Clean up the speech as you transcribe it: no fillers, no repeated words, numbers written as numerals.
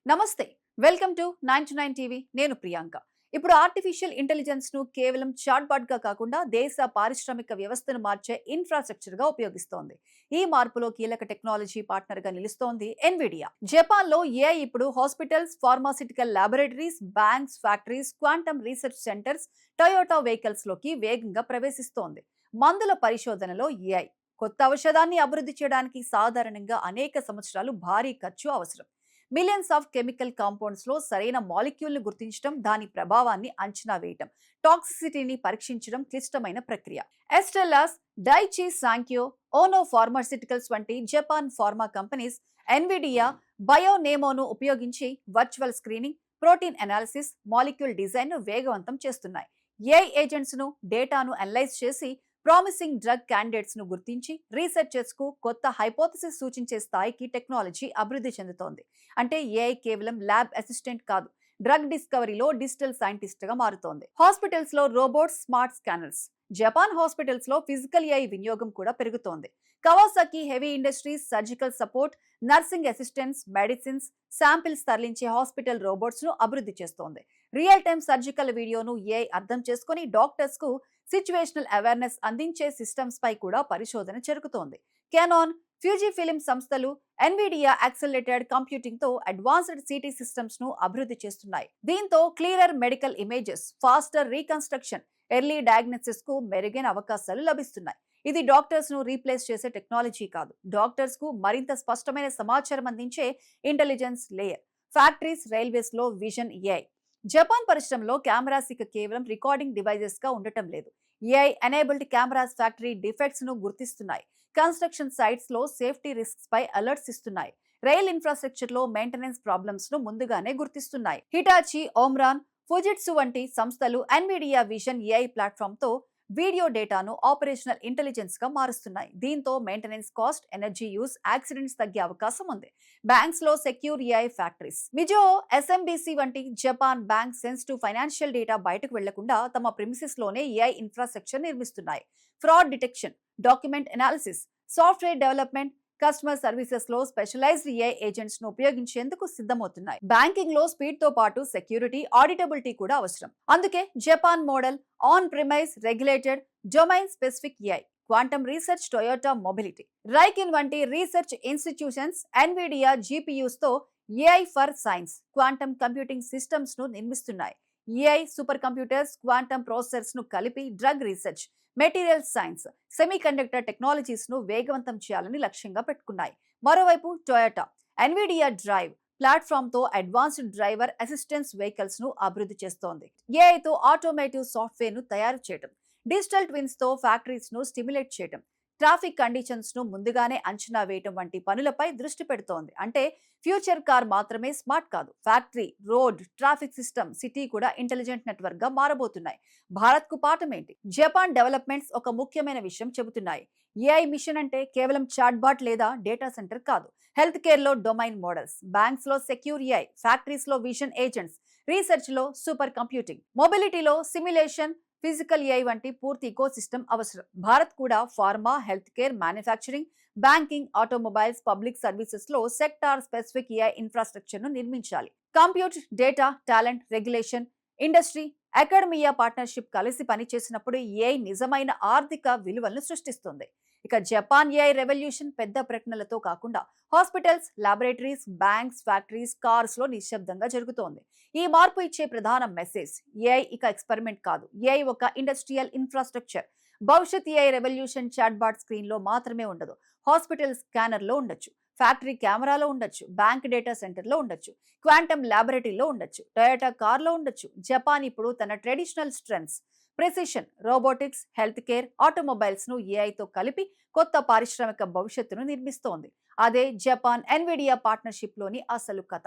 నమస్తే. Welcome to 99 TV. నేను ప్రియాంక. ఇప్పుడు ఆర్టిఫిషియల్ ఇంటెలిజెన్స్ ను కేవలం చాట్‌బాట్ గా కాకుండా దేశ పారిశ్రామిక వ్యవస్థను మార్చే ఇన్‌ఫ్రాస్ట్రక్చర్ గా ఉపయోగిస్తోంది. ఈ మార్పులో కీలక టెక్నాలజీ పార్ట్నర్ గా నిలుస్తోంది ఎన్విడియా. జపాన్ లో ఏఐ ఇప్పుడు hospitals, pharmaceutical laboratories, banks, factories, quantum research centres, Toyota vehicles లోకి వేగంగా ప్రవేశిస్తోంది. మందుల పరిశోధనలో ఏఐ కొత్త ఔషధాన్ని అభివృద్ధి చేయడానికి సాధారణంగా అనేక సంవత్సరాలు భారీ ఖర్చు అవసరం. మిలియన్స్ ఆఫ్ కెమికల్ కాంపౌండ్స్ లో సరైన మాలిక్యూల్ ను గుర్తించడం, దాని ప్రభావాన్ని అంచనా వేయటం, టాక్సిసిటీని పరీక్షించడం క్లిష్టమైన ప్రక్రియ. ఎస్టెల్లాస్, డైచి సాంక్యో, ఓనో ఫార్మాస్యూటికల్స్ వంటి జపాన్ ఫార్మా కంపెనీస్ ఎన్విడియా బయోనేమోను ఉపయోగించి virtual screening, protein analysis, molecule design ను వేగవంతం చేస్తున్నాయి. ఏఐ ఏజెంట్స్ ను డేటాను అనలైజ్ చేసి ప్రామిసింగ్ డ్రగ్ క్యాండిడేట్స్ ను గుర్తించి రీసెర్చర్స్ కు కొత్త హైపోథసిస్ సూచించే స్థాయికి టెక్నాలజీ అభివృద్ధి చెందుతోంది. అంటే ఏఐ కేవలం ల్యాబ్ అసిస్టెంట్ కాదు, డ్రగ్ డిస్కవరీలో డిజిటల్ సైంటిస్ట్ గా మారుతోంది. హాస్పిటల్స్ లో robots, smart scanners. Japan hospitals లో ఫిజికల్ ఏఐ వినియోగం కూడా పెరుగుతోంది. Kawasaki heavy industries surgical support, nursing assistants, medicines, samples తరలించే హాస్పిటల్ రోబోట్స్ ను అభివృద్ధి చేస్తోంది. రియల్ టైమ్ సర్జికల్ వీడియోను ఏఐ అర్థం చేసుకుని డాక్టర్స్ కు సిచ్యువేషనల్ అవేర్నెస్ అందించే సిస్టమ్స్ పై కూడా పరిశోధన జరుగుతోంది. కెనాన్, ఫ్యూజీ ఫిలిం సంస్థలు ఎన్విడియా యాక్సెలరేటెడ్ కంప్యూటింగ్ తో అడ్వాన్స్డ్ సిటీ సిస్టమ్స్ ను అభివృద్ధి చేస్తున్నాయి. దీంతో clearer medical images, faster reconstruction, early diagnosis కు మెరుగైన అవకాశాలు లభిస్తున్నాయి. ఇది డాక్టర్స్ ను రీప్లేస్ చేసే టెక్నాలజీ కాదు, డాక్టర్స్ కు మరింత స్పష్టమైన సమాచారం అందించే ఇంటెలిజెన్స్ లేయర్. ఫ్యాక్టరీస్, రైల్వేస్ లో విజన్ ఏఐ. జపాన్ పరిశ్రమలో కెమెరాస్ ఇక కేవలం రికార్డింగ్ డివైజెస్ గా ఉండటం లేదు. AI enabled cameras factory defects ను గుర్తిస్తున్నాయి. కన్స్ట్రక్షన్ సైట్స్ లో సేఫ్టీ రిస్క్స్ పై అలర్ట్స్ ఇస్తున్నాయి. రైల్ ఇన్ఫ్రాస్ట్రక్చర్ లో మెయింటెనెన్స్ ప్రాబ్లమ్స్ ను ముందుగానే గుర్తిస్తున్నాయి. హిటాచి, ఓమ్రాన్, ఫుజిట్సు వంటి సంస్థలు ఎన్విడియా విజన్ ఏఐ ప్లాట్ఫామ్ తో వీడియో డేటాను ఆపరేషనల్ ఇంటెలిజెన్స్ గా మారుస్తున్నాయి. దీంతో maintenance cost, energy use, accidents తగ్గే అవకాశం ఉంది. బ్యాంక్స్ లో సెక్యూర్ ఏఐ ఫ్యాక్టరీస్. మిజో, ఎస్ఎంబిసి వంటి Japan bank sensitive financial data బయటకు వెళ్లకుండా తమ ప్రిమిసెస్ లోనే ఏఐ ఇన్ఫ్రాస్ట్రక్చర్ నిర్మిస్తున్నాయి. Fraud detection, document analysis, software development, customer services లో స్పెషలైజ్డ్ ఏఐ ఏజెంట్స్ ను ఉపయోగించేందుకు సిద్ధమవుతున్నాయి. బ్యాంకింగ్ లో స్పీడ్ తో పాటు సెక్యూరిటీ, ఆడిటబిలిటీ కూడా అవసరం. అందుకే Japan model on premise regulated domain specific AI. Quantum research, Toyota mobility, RIKEN వంటి రీసెర్చ్ ఇన్స్టిట్యూషన్స్ ఎన్విడియా జీపీయూస్ తో AI for science, quantum computing systems ను నిర్మిస్తున్నాయి. AI super computers, quantum processors ను కలిపి drug research, material science, semiconductor technologies ను వేగవంతం చేయాలని లక్ష్యంగా పెట్టుకున్నాయి. మరోవైపు టొయోటా ఎన్విడియా డ్రైవ్ ప్లాట్ఫామ్ తో అడ్వాన్స్డ్ డ్రైవర్ అసిస్టెన్స్ వెహికల్స్ ను అభివృద్ధి చేస్తోంది. ఏఐతో ఆటోమేటివ్ సాఫ్ట్వేర్ ను తయారు చేయడం, డిజిటల్ ట్విన్స్ తో ఫ్యాక్టరీస్ ను స్టిమ్యులేట్ చేయడం, ట్రాఫిక్ కండిషన్స్ ను ముందుగానే అంచనా వేయటం వంటి పనులపై దృష్టి పెడుతోంది. అంటే ఫ్యూచర్ కార్ మాత్రమే స్మార్ట్ కాదు, factory, road, traffic system, city కూడా ఇంటెలిజెంట్ నెట్వర్క్ గా మారబోతున్నాయి. భారత్ కు పాఠం ఏంటి? జపాన్ డెవలప్మెంట్స్ ఒక ముఖ్యమైన విషయం చెబుతున్నాయి. ఏఐ మిషన్ అంటే కేవలం చాట్బాట్ లేదా డేటా సెంటర్ కాదు. హెల్త్ కేర్ లో డొమైన్ మోడల్స్, బ్యాంక్స్ లో సెక్యూర్ ఏఐ, ఫ్యాక్టరీస్ లో విజన్ ఏజెంట్స్, రీసెర్చ్ లో సూపర్ కంప్యూటింగ్, మొబిలిటీలో సిమ్యులేషన్, ఫిజికల్ ఏఐ వంటి పూర్తి ఇకో సిస్టమ్ అవసరం. భారత్ కూడా pharma, health care, manufacturing, banking, automobiles, public services లో సెక్టార్ స్పెసిఫిక్ ఏఐ ఇన్ఫ్రాస్ట్రక్చర్ ను నిర్మించాలి. Compute, data, talent, regulation, industry, academia partnership కలిసి పనిచేసినప్పుడు ఏఐ నిజమైన ఆర్థిక విలువలను సృష్టిస్తుంది. ఇక జపాన్ ఏఐ రెవల్యూషన్ పెద్ద ప్రకటనలతో కాకుండా hospitals, laboratories, banks, factories, cars లో నిశ్శబ్దంగా జరుగుతోంది. ఈ మార్పు ఇచ్చే ప్రధాన మెసేజ్ ఏఐ ఇక ఎక్స్పెరిమెంట్ కాదు, ఏఐ ఒక ఇండస్ట్రియల్ ఇన్ఫ్రాస్ట్రక్చర్. భవిష్యత్ ఏఐ రెవల్యూషన్ చాట్బాట్ స్క్రీన్ లో మాత్రమే ఉండదు, హాస్పిటల్ స్కానర్ లో ఉండొచ్చు, ఫ్యాక్టరీ కెమెరాలో ఉండొచ్చు, బ్యాంక్ డేటా సెంటర్ లో ఉండొచ్చు, క్వాంటమ్ ల్యాబొరేటరీలో ఉండొచ్చు, టొయోటా కార్ లో ఉండొచ్చు. జపాన్ ఇప్పుడు తన traditional strengths, precision, robotics, health care, automobiles ను ఏఐతో కలిపి కొత్త పారిశ్రామిక భవిష్యత్తును నిర్మిస్తోంది. అదే జపాన్ ఎన్విడియా పార్ట్నర్షిప్ లోని అసలు కథ.